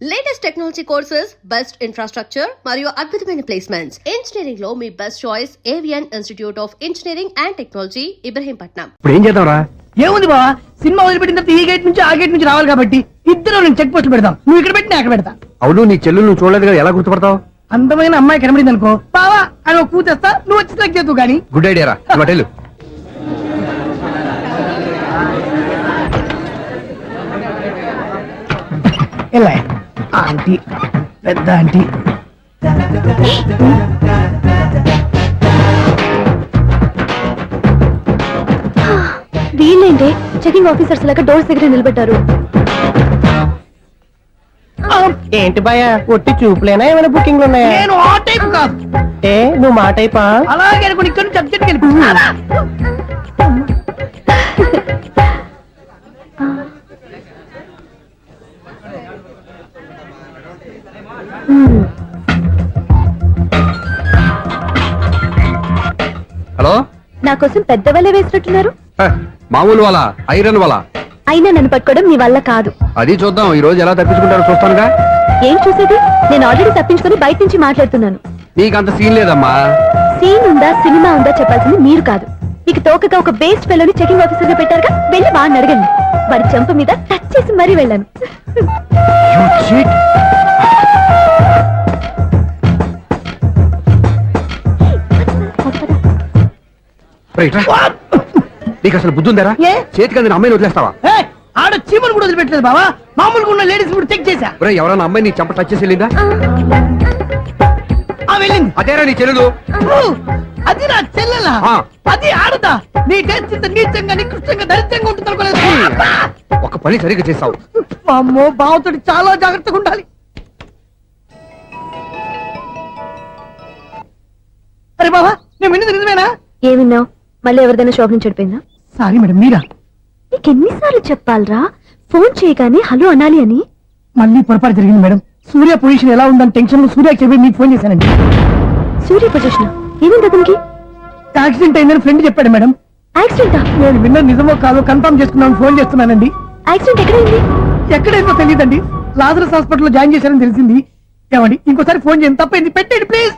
Latest technology courses, best infrastructure మరియు అద్భుతమైన placements. Engineering లో మీ best choice Avian institute of engineering and technology, Ibrahimpatnam. ఇప్పుడు ఏం చేద్దాంరా? ఏముంది బావా, సినిమా వదిలిపెట్టిన తర్వాత ఈ గేట్ నుంచి ఆ గేట్ నుంచి రావాలి కాబట్టి ఇద్దరు నేను చెక్ పోస్ట్ పెడతాం. నువ్వు ఇక్కడ పెట్టి నేను అక్కడ పెడతా. అవును, నీ చెల్లెలు నువ్వు చూడలేదు కదా, ఎలా గుర్తుపడతావు? అందమైన అమ్మాయి కనబడింది అనుకో బావా అని ఒక కూతేస్తా, నువ్వు వచ్చి సెలెక్ట్ చేద్దు కానీ. గుడ్ ఐడియా రా, హోటల్ ఎలా ఆంటీ, పెద్ద ఆంటీ. వీళ్ళేంటి చెకింగ్ ఆఫీసర్స్ లాగా డోర్స్ దగ్గర నిలబెట్టారు? ఏంటి భయ, ఒట్టి చూపులేనా ఏమైనా బుకింగ్లు ఉన్నాయా? నేను ఆ టైప్ కాదు. ఏ నువ్వు మా టైపా? అలాగే అనుకుని ఇక్కడ నుంచి అర్జెంట్కి వెళ్ళిపో. హలో, నా కోసం పెద్ద వలే వేసినట్టున్నారు. మామూలు వాళ్ళ ఐరన్ వాళ్ళ. అయినా నన్ను పట్టుకోవడం మీ వల్ల కాదు. అది చూద్దాం, ఈ రోజు ఎలా తప్పించుకుంటారో చూస్తానుగా. ఏం చూసేది? నేను ఆల్రెడీ తప్పించుకొని బయట నుంచి మాట్లాడుతున్నాను. నీకంత సీన్ లేదమ్మా. సీన్ ఉందా సినిమా ఉందా చెప్పాల్సింది మీరు కాదు. మీకు తోకగా ఒక బేస్ట్ ఫెలోని చెకింగ్ ఆఫీసర్ గా పెట్టారుగా, వెళ్ళి వాడిని అడగండి. వాడి చెంప మీద టచ్ చేసి మరీ వెళ్ళాను. నీకు అసలు బుద్ధి ఉందారా? ఏ? చేతికి అందిన అమ్మాయిని వదిలేస్తావా? ఆడ చీమలు కూడా వదిలిపెట్టలేదు బావా. మామూలుగా ఉన్న లేడీస్ కూడా చెక్ చేశా. ఎవరైనా అమ్మాయి నీ చెంప టచ్ చేసి వెళ్ళిందా? వెళ్ళింది. అదేరా నీ చెల్లెలు? అది నా చెల్లెలా? ఆ. అది ఆడదా? నీ టేస్ట్ ఇంత నీచంగా నికృష్టంగా దరిద్రంగా ఉంటుంది అనుకోలేదు. ఒక పని సరిగ్గా చేస్తావు. అమ్మో, బావతోటి చాలా జాగ్రత్తగా ఉండాలి. అరే బావా, నేను విన్నది నిజమేనా? ఏమిన్నావు? మళ్ళీ ఎవరిదైనా షాప్ నుంచి చెడిపోయిందా? సారీ మేడం, మీరా? నీకెన్నిసార్లు చెప్పాలరా ఫోన్ చేయగానే హలో అనాలి అని? మళ్ళీ పొరపాటు జరిగింది మేడం. సూర్య పొజిషన్ ఎలా ఉందని టెన్షన్ లో సూర్యకి చెప్పి మీకు ఫోన్ చేశానండి. సూర్య పొజిషన్ ఏమైంది అతనికి? యాక్సిడెంట్ అయిందని ఫ్రెండ్ చెప్పాడు మేడం. యాక్సిడెంటా? నేను విన్న నిజమో కాదో కన్ఫర్మ్ చేసుకున్నాను, ఫోన్ చేస్తున్నానండి. యాక్సిడెంట్ ఎక్కడైంది? ఎక్కడైందో తెలియదండి. లాజరస్ హాస్పిటల్లో జాయిన్ చేశారని తెలిసింది. ఏమండి, ఇంకోసారి ఫోన్ చేయండి, తప్పైంది, పెట్టండి please.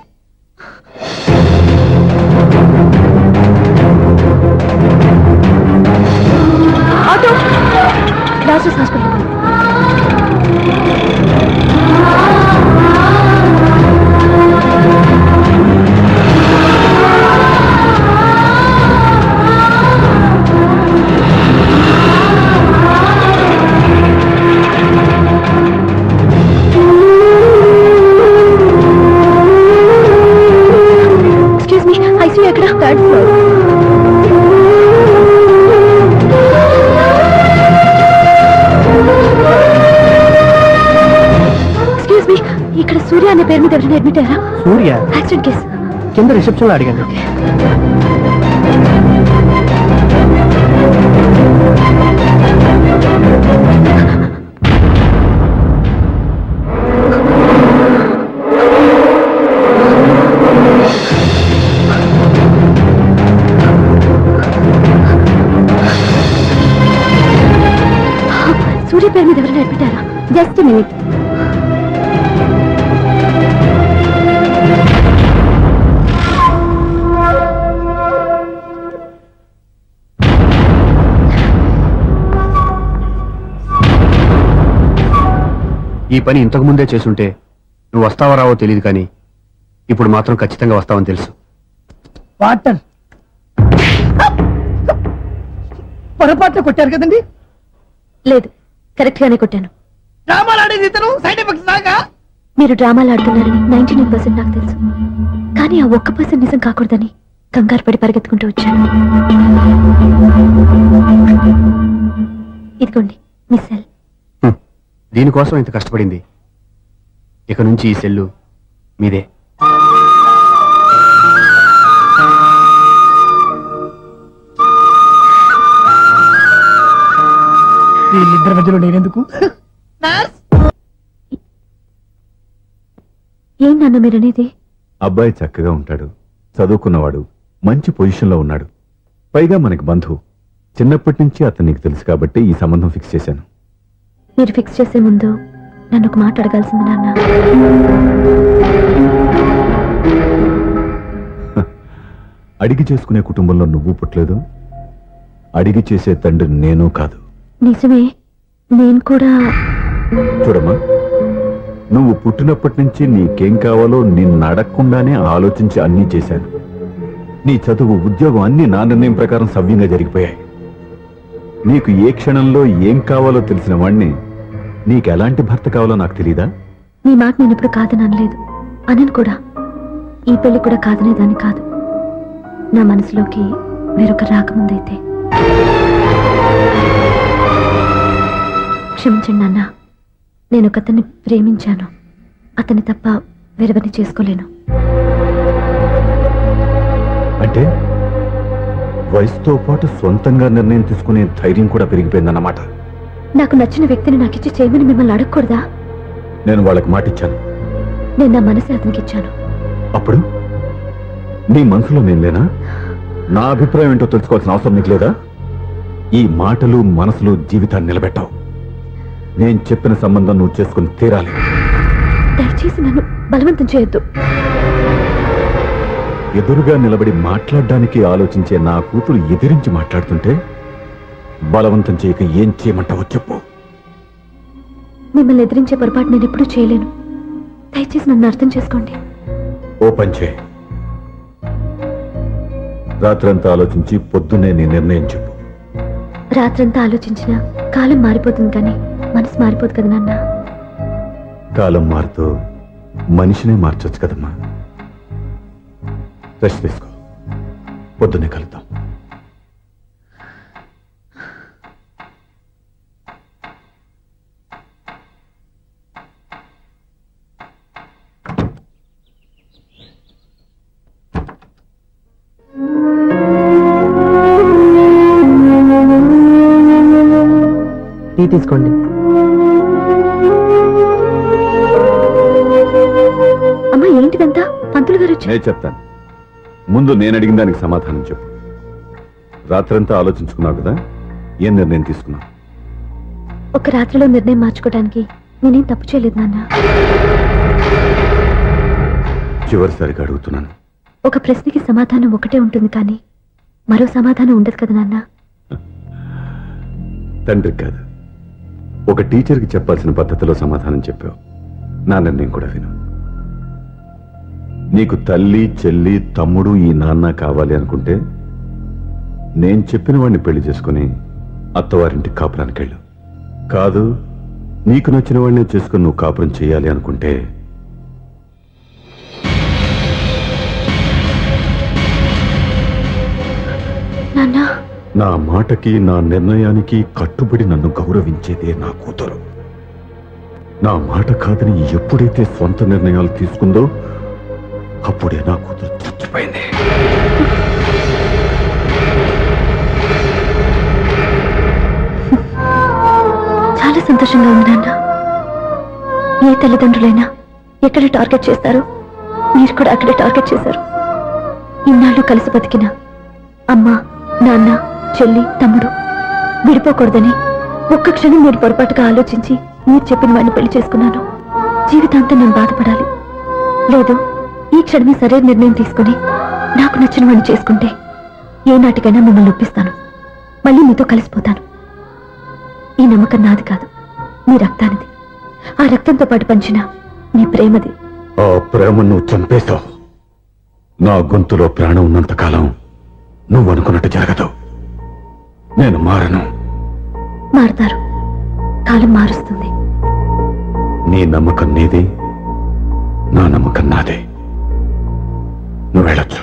Auto Lazarus hospital. Excuse me, ICU ఎక్కడ? Third floor. ఇక్కడ సూర్య అనే పేరు మీద ఎవరైనా అడ్మిట్ అయ్యారా? సూర్య యాక్సిడెంట్ కేసు కింద రిసెప్షన్ లో అడిగాను. సూర్య పేరు మీద ఎవరైనా అడ్మిట్ అయ్యారా? Just minute. ఈ పని ఇంతకు ముందే చేసుంటే నువ్వు వస్తావో రావో తెలియదు, కానీ ఇప్పుడు మాత్రం ఖచ్చితంగా వస్తావని తెలుసు. వాటర్ పొరపాట్లు కొట్టారు కదండి? లేదు, కరెక్ట్ గానే కొట్టాను. డ్రామాలు ఆడేది ఇతను, సైడ్ ఎఫెక్ట్స్ దాకా. మీరు డ్రామాలు ఆడుతున్నారని 99% నాకు తెలుసు, కానీ ఆ 1% నిజం కాకూడదని కంగారు పడి పరిగెత్తుకుంటూ వచ్చాను. ఇదిగోండి మీ సెల్. దీనికోసం ఇంత కష్టపడింది. ఇక నుంచి ఈ సెల్లు మీదే. వీళ్ళిద్దరి మధ్యలో నేనెందుకు? ఏంటన్నా మీరనేది? అబ్బాయి చక్కగా ఉంటాడు, చదువుకున్నవాడు, మంచి పొజిషన్లో ఉన్నాడు. పైగా మనకి బంధువు. చిన్నప్పటి నుంచి అతను నీకు తెలుసు కాబట్టి ఈ సంబంధం ఫిక్స్ చేశాను. మీరు ఫిక్స్ చేసే ముందు నన్ను ఒక మాట అడగాల్సింది నాన్న. అడిగి చేసుకునే కుటుంబంలో నువ్వు పుట్టలేదు, అడిగి చేసే తండ్రి నేను కాదు. నిజమే, నేను కూడా. చూడమ్మా, నువ్వు పుట్టినప్పటి నుంచి నీకేం కావాలో నిన్ను అడగకుండానే ఆలోచించి అన్నీ చేశాను. నీ చదువు, ఉద్యోగం అన్నీ నా నిర్ణయం ప్రకారం సవ్యంగా జరిగిపోయాయి. నీకు ఏ క్షణంలో ఏం కావాలో తెలిసిన వాణ్ణి నీకు ఎలాంటి భర్త కావాలో నాకు తెలీదా? నీ మాట నేను ఇప్పుడు కాదని అనలేదు, అనను కూడా. ఈ పెళ్లి కూడా కాదనేదాన్ని కాదు. నా మనసులోకి వేరొక రాకముందైతే. క్షమించండి నాన్న, నేను ఒకతన్ని ప్రేమించాను. అతన్ని తప్ప వేరెవరిని చేసుకోలేను. అంటే వయసుతో పాటు సొంతంగా నిర్ణయం తీసుకునే ధైర్యం కూడా పెరిగిపోయిందన్నమాట. నాకు నచ్చిన వ్యక్తిని నాకిచ్చి చేయమని మిమ్మల్ని అడగకూడదా? నేను వాళ్ళకి మాటిచ్చాను. నేను నా మనసు అతనికి ఇచ్చాను. అప్పుడు నీ మనసులో నేను లేనా? నా అభిప్రాయం ఏంటో తెలుసుకోవాల్సిన అవసరం నీకు లేదా? ఈ మాటలు, మనసులు జీవితాన్ని నిలబెట్టావు. నేను చెప్పిన సంబంధం నువ్వు చేసుకుని తీరాలి. దయచేసి నన్ను బలవంతం చేయొద్దు. ఎదురుగా నిలబడి మాట్లాడడానికి ఆలోచించే నా కూతురు ఎదిరించి మాట్లాడుతుంటే బలవంతం చేయక ఏం చేయమంటావో చెప్పు. మిమ్మల్ని ఎదిరించే పొరపాటు నేను ఎప్పుడూ చేయలేను. దయచేసి నన్ను అర్థం చేసుకోండి. ఓ పని చేయి, రాత్రంతా ఆలోచించి పొద్దున్నే నీ నిర్ణయం చెప్పు. రాత్రంతా ఆలోచించినా కాలం మారిపోతుంది, కానీ మనసు మారిపోదు కదా నాన్న. కాలం మారుతూ మనిషినే మార్చొచ్చు కదమ్మా. రెస్ట్ తీసుకో, పొద్దున్నే కలుద్దాం. టీ తీసుకోండి. అమ్మా, ఏంటిదంతా? పంతులు గారు వచ్చి. నేను చెప్తాను, ముందు నేను అడిగిన దానికి సమాధానం చెప్పు. రాత్రంతా ఆలోచించుకున్నావు కదా, ఏం నిర్ణయం తీసుకున్నావు? ఒక రాత్రిలో నిర్ణయం మార్చుకోవడానికి నేనేం తప్పు చేయలేదు నాన్న. చివరిసారిగా అడుగుతున్నాను. ఒక ప్రశ్నకి సమాధానం ఒకటే ఉంటుంది, కానీ మరో సమాధానం ఉండదు కదా నాన్న. తండ్రికి కాదు, ఒక టీచర్కి చెప్పాల్సిన పద్ధతిలో సమాధానం చెప్పావు. నా నిర్ణయం కూడా విను. నీకు తల్లి, చెల్లి, తమ్ముడు, ఈ నాన్న కావాలి అనుకుంటే నేను చెప్పిన వాడిని పెళ్లి చేసుకుని అత్తవారింటి కాపురానికి వెళ్ళు. కాదు, నీకు నచ్చిన వాడినే చేసుకుని నువ్వు కాపురం చేయాలి అనుకుంటే నాన్న, నా మాటకి, నా నిర్ణయానికి కట్టుబడి నన్ను గౌరవించేదే నా కూతురు. నా మాట కాదని ఎప్పుడైతే సొంత నిర్ణయాలు తీసుకుందో అప్పుడే నా కూతురు చచ్చిపోయింది. చాలా సంతోషంగా ఉంది నాన్న. ఏ తల్లిదండ్రులైనా ఎక్కడ టార్గెట్ చేస్తారో మీరు కూడా అక్కడే టార్గెట్ చేశారు. ఇన్నాళ్ళు కలిసి బతికిన అమ్మ, నాన్న, చెల్లి, తమ్ముడు విడిపోకూడదని ఒక్క క్షణం మీరు పొరపాటుగా ఆలోచించి మీరు చెప్పిన వాడిని పెళ్లి చేసుకున్నాను. జీవితాంతం నేను బాధపడాలి. లేదు, ఈ క్షణమే సరైన నిర్ణయం తీసుకుని నాకు నచ్చిన వాడిని చేసుకుంటే ఏ నాటికైనా మిమ్మల్ని ఒప్పిస్తాను. మళ్ళీ మీతో కలిసిపోతాను. ఈ నమ్మకం నాది కాదు, మీ రక్తానిది. ఆ రక్తంతో పాటు పంచిన మీ ప్రేమది. ఆ ప్రేమ నువ్వు చంపేశావు. నా గొంతులో ప్రాణం ఉన్నంత కాలం నువ్వు అనుకున్నట్టు జరగదు. నేను మారను. మారుతారు, కాలం మారుస్తుంది. నీ నమ్మకం నీది, నా నమ్మకం నాదే. నువ్వు వెళ్ళొచ్చు.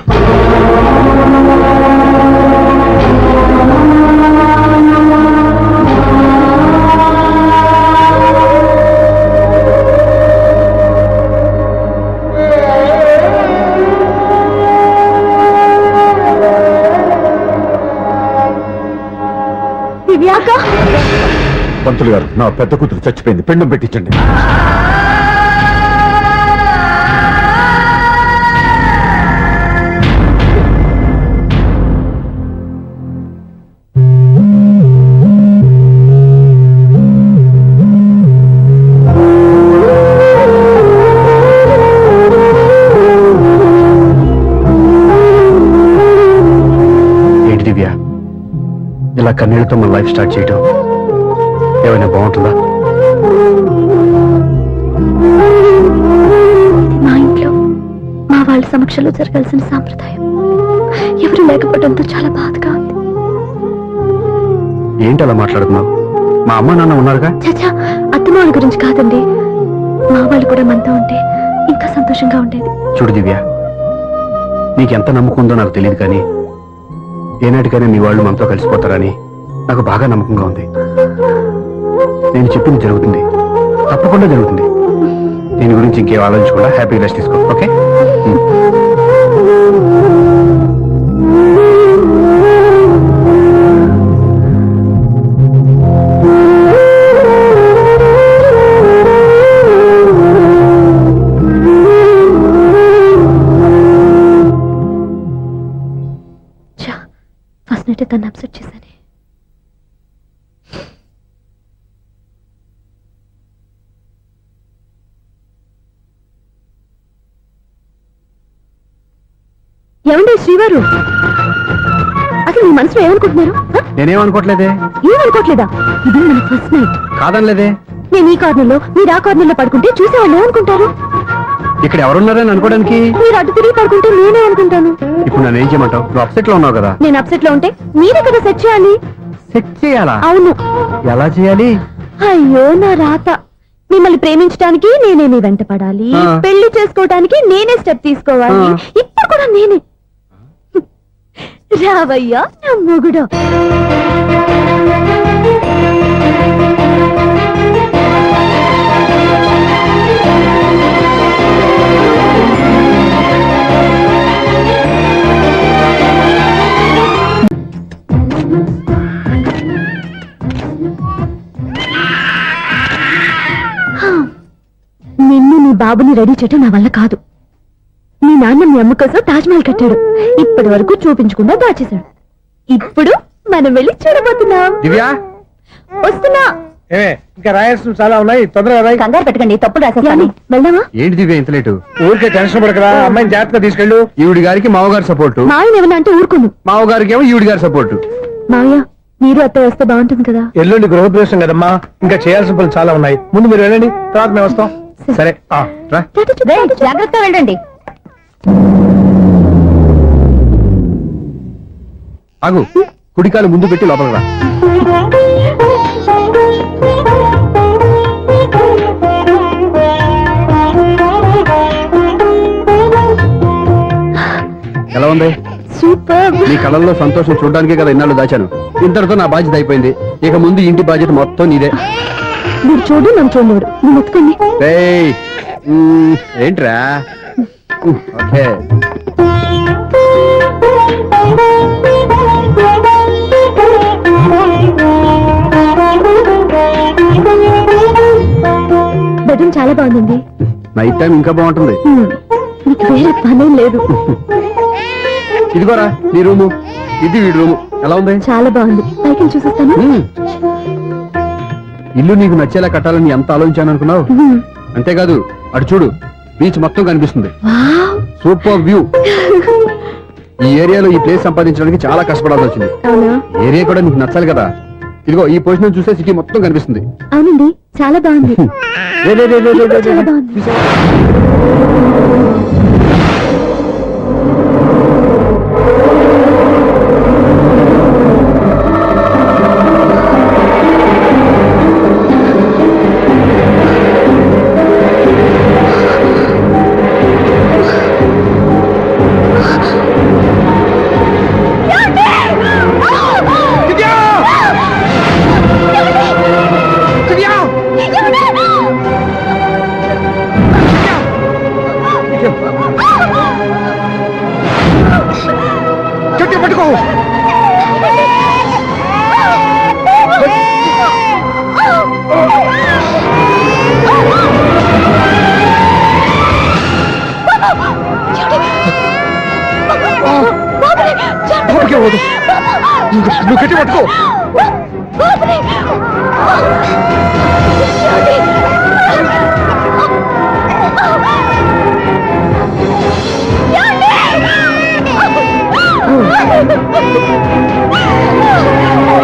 దివ్యాక, పంతులు గారు, నా పెద్ద కూతురు చచ్చిపోయింది, పిండం పెట్టించండి. ఇలా కన్నీళ్లతో మన లైఫ్ స్టార్ట్ చేయటం ఏమైనా బాగుంటుందా? ఇది మా ఇంట్లో మా వాళ్ళ సమక్షంలో జరగాల్సిన సాంప్రదాయం. ఎవరు లేకపోవడంతో చాలా బాధగా ఉంది. ఏంటి అలా మాట్లాడుతున్నావు? మా అమ్మ నాన్న ఉన్నారుగా. చచ్చా, అత్తమాల గురించి కాదండి. మా వాళ్ళు కూడా మనతో ఉంటే ఇంకా సంతోషంగా ఉండేది. చూడు దివ్య, నీకెంత నమ్మకం ఉందో నాకు తెలియదు, కానీ ఏనాటికైనా మీ వాళ్ళు మనతో కలిసిపోతారని నాకు బాగా నమ్మకంగా ఉంది. నేను చెప్పింది జరుగుతుంది, తప్పకుండా జరుగుతుంది. దీని గురించి ఇంకేం ఆలోచించకుండా హ్యాపీ రెస్ట్ తీసుకో, ఓకే? ఫస్ట్ నైట్ తను అప్సెట్ చేశాను. ఏమండి శ్రీవారు, అసలు మీ మనసులో ఏమనుకుంటున్నారు? నేనేమనుకోవట్లేదే. ఏమనుకోవట్లేదా? ఇది మన ఫస్ట్ నైట్. కాదనలేదే. నేను ఈ కార్నర్లో మీరు ఆ కార్నర్లో పడుకుంటే చూసేవాళ్ళు ఏమనుకుంటారు? ఇక్కడ ఎవరున్నారని అనుకోవడానికి. మీరు అటు తిరిగి పడుకుంటే నేనే అనుకుంటాను. ఇప్పుడు నన్ను ఏం చేయమంటావు? నువ్వు అప్సెట్ లో ఉన్నావు కదా. నేను అప్సెట్ లో ఉంటే మీరే కదా సెట్ చేయాలి. సెట్ చేయాలా? అవును. ఎలా చేయాలి? అయ్యో నా రాత. మిమ్మల్ని ప్రేమించడానికి నేనే మీ వెంట పడాలి, ఆ. పెళ్లి చేసుకోవడానికి నేనే స్టెప్ తీసుకోవాలి. ఆ. ఇప్పుడు కూడా నేనే. రావయ్యా నా మొగుడు. నిన్ను నీ బాబుని రెడీ చేయటం నా వల్ల కాదు. మీ నాన్న మీ అమ్మ కోసం తాజ్ మహల్ కట్టాడు. ఇప్పటి వరకు చూపించకుండా దాచేశాడు. ఇప్పుడు మనం వెళ్ళి చూడబోతున్నాం. దివ్య, వస్తున్నా. ఇంకా రాయాల్సిన చాలా ఉన్నాయి, తొందరగా రాయి. కంగారు పెట్టకండి, తప్పులు రాసేస్తాను. వెళ్దామా? ఏంటి దివ్య ఇంత లేటు? ఊరికే టెన్షన్ పడకరా, అమ్మాయిని జాగ్రత్తగా తీసుకెళ్ళు. ఈవిడి గారికి మావగారు సపోర్టు, మాయన ఏమన్నా అంటే ఊరుకోను. మావగారికి ఏమో ఈవిడి గారి సపోర్టు. మావయ్య, మీరు అత్త వస్తే బాగుంటుంది కదా. ఎల్లుండి గృహప్రవేశం కదమ్మా, ఇంకా చేయాల్సిన పనులు చాలా ఉన్నాయి. ముందు మీరు వెళ్ళండి, తర్వాత మేము వస్తాం. సరే రా. జాగ్రత్తగా వెళ్ళండి. ఆగు, కుడికాలు ముందు పెట్టి లోపలికి రా. ఎలా ఉంది? సూపర్. నీ కళ్ళల్లో సంతోషం చూడడానికే కదా ఇన్నాళ్ళు దాచాను. ఇంతటితో నా బాధ్యత అయిపోయింది. ఇక ముందు ఇంటి బాధ్యత మొత్తం నీదే. మీరు చూడు, నన్ను చూడలేడు. నువ్వు ఎత్తుకోండి. ఏయ్, ఏంట్రా? ఓకే. బెడ్రూమ్ చాలా బాగుందండి. నైట్ టైం ఇంకా బాగుంటుంది. మీకు వేరే పనేం లేదు. ఇదిగోరా నీ రూము, ఇది వీడి రూము. ఎలా ఉంది? చాలా బాగుంది. పైకి చూసేస్తాను. ఇల్లు నీకు నచ్చేలా కట్టాలని ఎంత ఆలోచించాను అనుకున్నావు? అంతేకాదు, అటు చూడు, బీచ్ మొత్తం కనిపిస్తుంది. వావ్. Super view. ఈ ఏరియాలో ఈ ప్లేస్ సంపాదించడానికి చాలా కష్టపడాల్సి వచ్చింది. అవునా? ఏరియా కూడా నీకు నచ్చాలి కదా. ఇదిగో ఈ పొజిషన్ చూస్తే సిటీ మొత్తం కనిపిస్తుంది. అవునండి, చాలా బాగుంది. చాలా బాగుంది. గట్టిగా పట్టుకో. ఊరికే వద్దు. నువ్వు గట్టి పట్టుకో.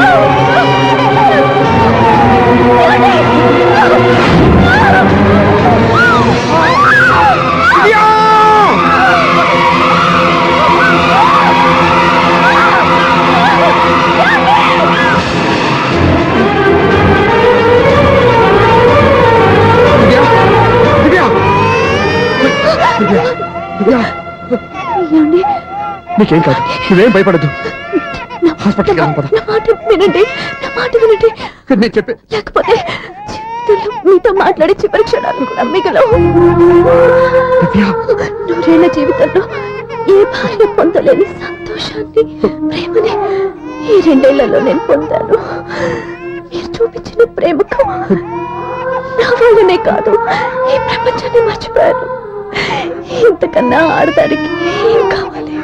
Oh. ఏమండి? నీకేం కాదు, నువ్వేం భయపడద్దు. హాస్పిటల్కి నా వెళ్దాం, పద. మాట వినండి, నా మాట వినండి. నేను చెప్పే లేకపోతే జీవితంలో మీతో మాట్లాడే చివరి క్షణాలు కూడా మిగలవు. దివ్య, నూరేళ్ల జీవితంలో ఏ భార్య పొందలేని సంతోషాన్ని, ప్రేమని ఈ 2 ఏళ్లలో నేను పొందాను. మీరు చూపించిన ప్రేమకు నా వల్లనే కాదు, ఈ ప్రపంచాన్ని మర్చిపోయాను. ఇంతకన్నా ఆడదానికి ఏం కావాలి?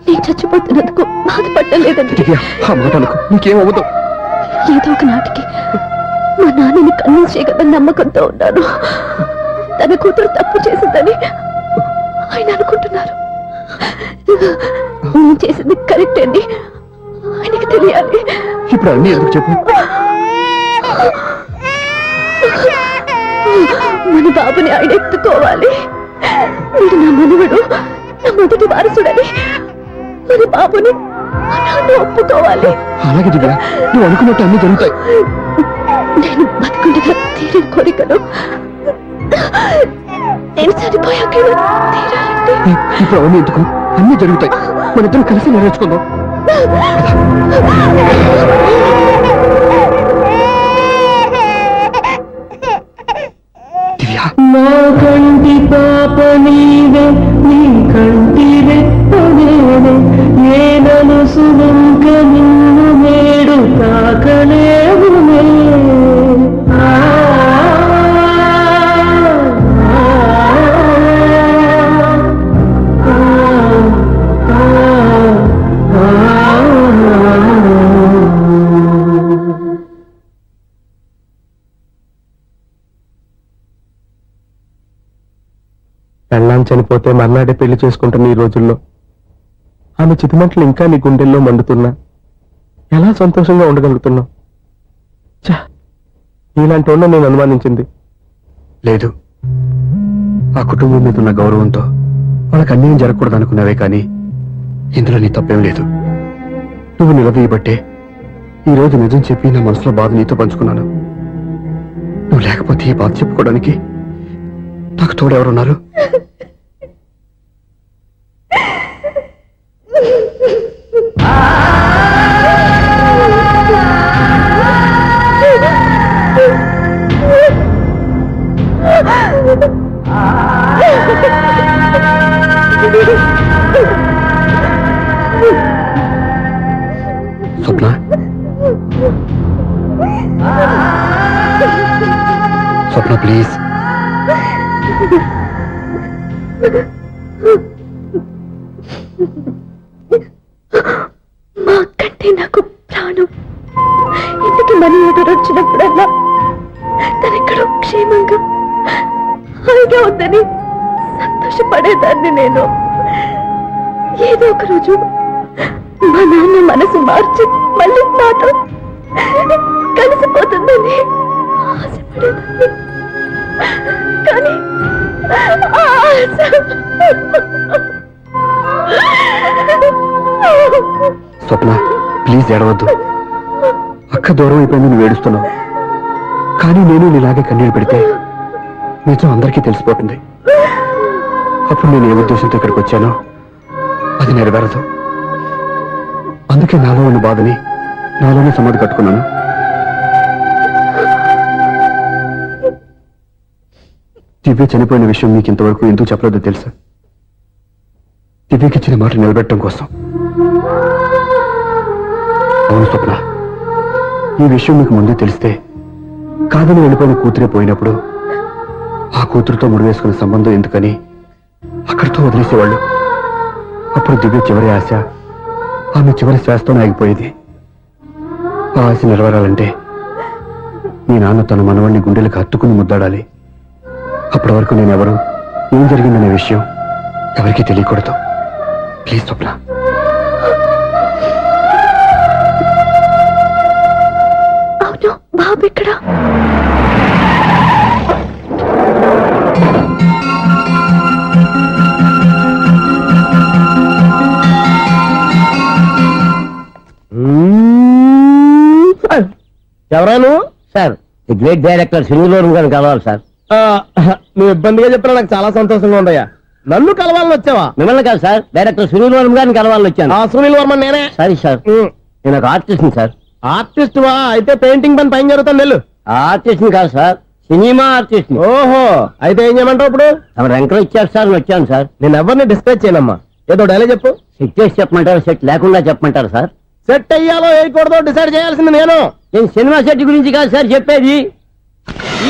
నేను చచ్చిపోతున్నందుకు బాధపడలేదండి. దివ్య, ఆ మాట అనుకో, నీకేం అవ్వదు. ఏదో ఒక నాటికి మా నాన్నని కన్విన్స్ చేయగల నమ్మకంతో ఉన్నాను. తన కూతురు తప్పు చేసిందని ఆయన అనుకుంటున్నారు. నేను చేసింది కరెక్ట్ అని ఆయనకి తెలియాలి. ఇప్పుడు అన్నీ ఎందుకు చెప్పు. మన బాబుని ఆయన ఎత్తుకోవాలి. వీడు నా మనవడు, నా మొదటి వారసుడని మన బాబుని మా నాన్న ఒప్పుకోవాలి. అలాగే దివ్య, నువ్వు అనుకున్నట్టు అన్నీ జరుగుతాయి. నేను బతుకుండగా తీరని కోరికలు నేను చనిపోయాక తీరాలంటే ఇప్పుడు అవన్నీ ఎందుకు, అన్నీ జరుగుతాయి. మన ఇద్దరం కలిసి నెరవేర్చుకుందాం. దివ్య, నా కంటి పాప నీవే, నీ కంటి రెప్ప నేనే, ఏనను సుమంక నిన్ను నేడు తాకలేవునే. పెళ్ళాం చనిపోతే మర్నాడే పెళ్లి చేసుకుంటున్న ఈ రోజుల్లో ఆమె చితిమంటలు ఇంకా నీ గుండెల్లో మండుతున్నా ఎలా సంతోషంగా ఉండగలుగుతున్నావు? ఇలాంటి ఉన్న నేను అనుమానించింది లేదు. ఆ కుటుంబం మీద ఉన్న గౌరవంతో వాళ్ళకి అన్యాయం జరగకూడదు అనుకున్నావే కానీ ఇందులో నీ తప్పేం లేదు. నువ్వు నిలదీయబట్టే ఈ రోజు నిజం చెప్పి నా మనసులో బాధ నీతో పంచుకున్నాను. నువ్వు లేకపోతే ఈ బాధ చెప్పుకోవడానికి నాకు తోడెవరున్నారు? స్వప్న, స్వప్న ప్లీజ్. మా అక్కంటే నాకు ప్రాణం. ఇంటికి మనీ ఆర్డర్ వచ్చినప్పుడల్లా తనెక్కడో క్షేమంగా హాయిగా ఉందని సంతోషపడేదాన్ని నేను. ఏదో ఒక రోజు మా నాన్న మనసు మార్చి మళ్ళీ నాతో కలిసిపోతుందని ఆశపడేదాన్ని. కానీ ఆ ఆశ స్వప్న ప్లీజ్ ఏడవద్దు. అక్క దూరం అయిపోయింది, నువ్వు ఏడుస్తున్నావు. కానీ నేను నీలాగే కన్నీళ్ళు పెడితే నిజం అందరికీ తెలిసిపోతుంది. అప్పుడు నేను ఏ ఉద్దేశంతో ఇక్కడికి వచ్చానో అది నెరవేరదు. అందుకే నాలో ఉన్న బాధని నాలోనే సమాధి కట్టుకున్నాను. దివ్య చనిపోయిన విషయం మీకు ఇంతవరకు ఎందుకు చెప్పలేదో తెలుసా? దివ్యకి ఇచ్చిన మాట నిలబెట్టడం కోసం. అవును స్వప్న, ఈ విషయం మీకు ముందే తెలిస్తే కాదని వెళ్ళిపోయిన కూతురే పోయినప్పుడు ఆ కూతురుతో ముడివేసుకున్న సంబంధం ఎందుకని అక్కడితో వదిలేసేవాళ్ళు. అప్పుడు దివ్య చివరి ఆశ ఆమె చివరి శ్వాసతోనే ఆగిపోయేది. ఆ ఆశ నెరవేరాలంటే మీ నాన్న తన మనవణ్ణి గుండెలకు హత్తుకుని ముద్దాడాలి. అప్పటి వరకు నేను ఎవరు, ఏం జరిగిందనే విషయం ఎవరికీ తెలియకూడదు. ప్లీజ్ స్వప్న. అవును, బాబు ఇక్కడ. ఎవరాను సార్? ది గ్రేట్ డైరెక్టర్ సినిమాలో గారిని కలవాలి సార్. నువ్వు ఇబ్బందిగా చెప్పినా నాకు చాలా సంతోషంగా ఉందయ్యా. నన్ను కలవాలని వచ్చావా? మిమ్మల్ని కాదు సార్, డైరెక్టర్ సునీల్ వర్మ గారిని కలవాలని వచ్చాను. ఆ సునీల్ వర్మ నేనే. సారీ సార్, నేను ఒక ఆర్టిస్ట్ సార్. ఆర్టిస్ట్ వా? అయితే పెయింటింగ్ పని పైన జరుగుతాను వెళ్ళు. ఆర్టిస్ట్ కాదు సార్, సినిమా ఆర్టిస్ట్. ఓహో, అయితే ఏం చేయమంటావు ఇప్పుడు? తమ రంకలు ఇచ్చారు సార్, వచ్చాను సార్. నేను ఎవరిని డిస్కస్ చేయనమ్మా, ఏదో డైలాగ్ చెప్పు. సెట్ చేసి చెప్పమంటారు, సెట్ లేకుండా చెప్పమంటారు సార్? సెట్ అయ్యాలో వేయకూడదో డిసైడ్ చేయాల్సింది నేను. నేను సినిమా సెట్ గురించి కాదు సార్ చెప్పేది,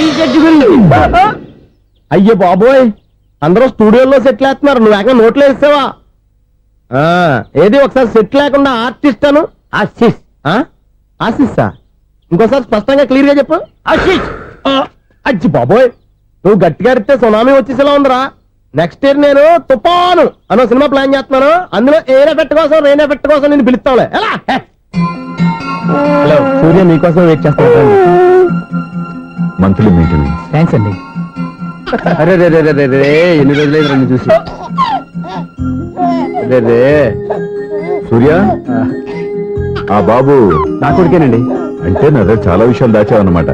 ఈ సెట్ గురించి. అయ్యో బాబోయ్, అందరూ స్టూడియోలో సెట్లు వేస్తున్నారు, నువ్వు ఏకంగా నోట్లో వేస్తావా? ఏది ఒకసారి సెట్ లేకుండా ఆర్టిస్ట్ అను. ఆశిష్. ఆశిస్సా? ఇంకోసారి స్పష్టంగా క్లియర్ గా చెప్పు. ఆశిష్. అజ్జి బాబోయ్, నువ్వు గట్టిగా అరిస్తే సునామీ వచ్చేసేలా ఉందిరా. నెక్స్ట్ ఇయర్ నేను తుఫాను అనో సినిమా ప్లాన్ చేస్తున్నాను, అందులో ఎయిర్ ఎఫెక్ట్ కోసం రెయిన్ ఎఫెక్ట్ కోసం నేను పిలుస్తావులే. ఎలా? హలో సూర్య, మీకోసం వెయిట్ చేస్తాను. Monthly maintenance. థ్యాంక్స్ అండి. అరే రే రే రే రే రే, ఎన్ని రోజులైంది రెండు చూసి. రే రే, సూర్య, ఆ బాబు నా కొడుకేనండి. అంటే నా దగ్గర చాలా విషయాలు దాచావన్నమాట.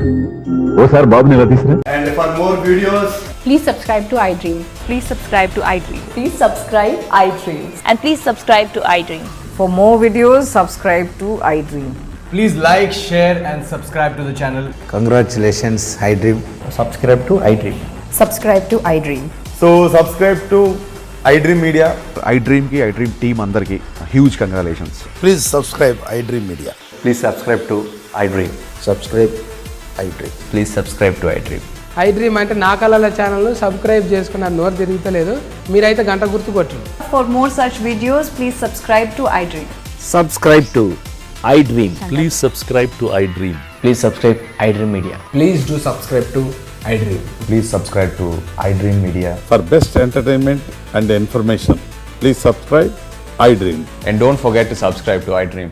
ఓసారి బాబుని ఇలా తీసురా. And for more videos, Please subscribe to iDream. Please subscribe to iDream. Please subscribe iDream. And please subscribe to iDream. For more videos, subscribe to iDream. please like, share and subscribe to the channel. Congratulations, iDream. Subscribe to iDream. Subscribe to iDream. So subscribe to iDream Media. iDream ki iDream team andarki huge congratulations. Please subscribe iDream Media. Please subscribe to iDream. Subscribe iDream. Please subscribe to iDream. iDream అంటే నా కళల channel subscribe చేసుకున్న నోరు తిరుగుతలేదు, మీరైతే గంట గుర్తు కొట్టండి. For more such videos, please subscribe to iDream. Subscribe to iDream. Please subscribe to iDream. Please subscribe iDream media. Please do subscribe to iDream. Please subscribe to iDream Media. For best entertainment and information, please subscribe iDream. And don't forget to subscribe to iDream.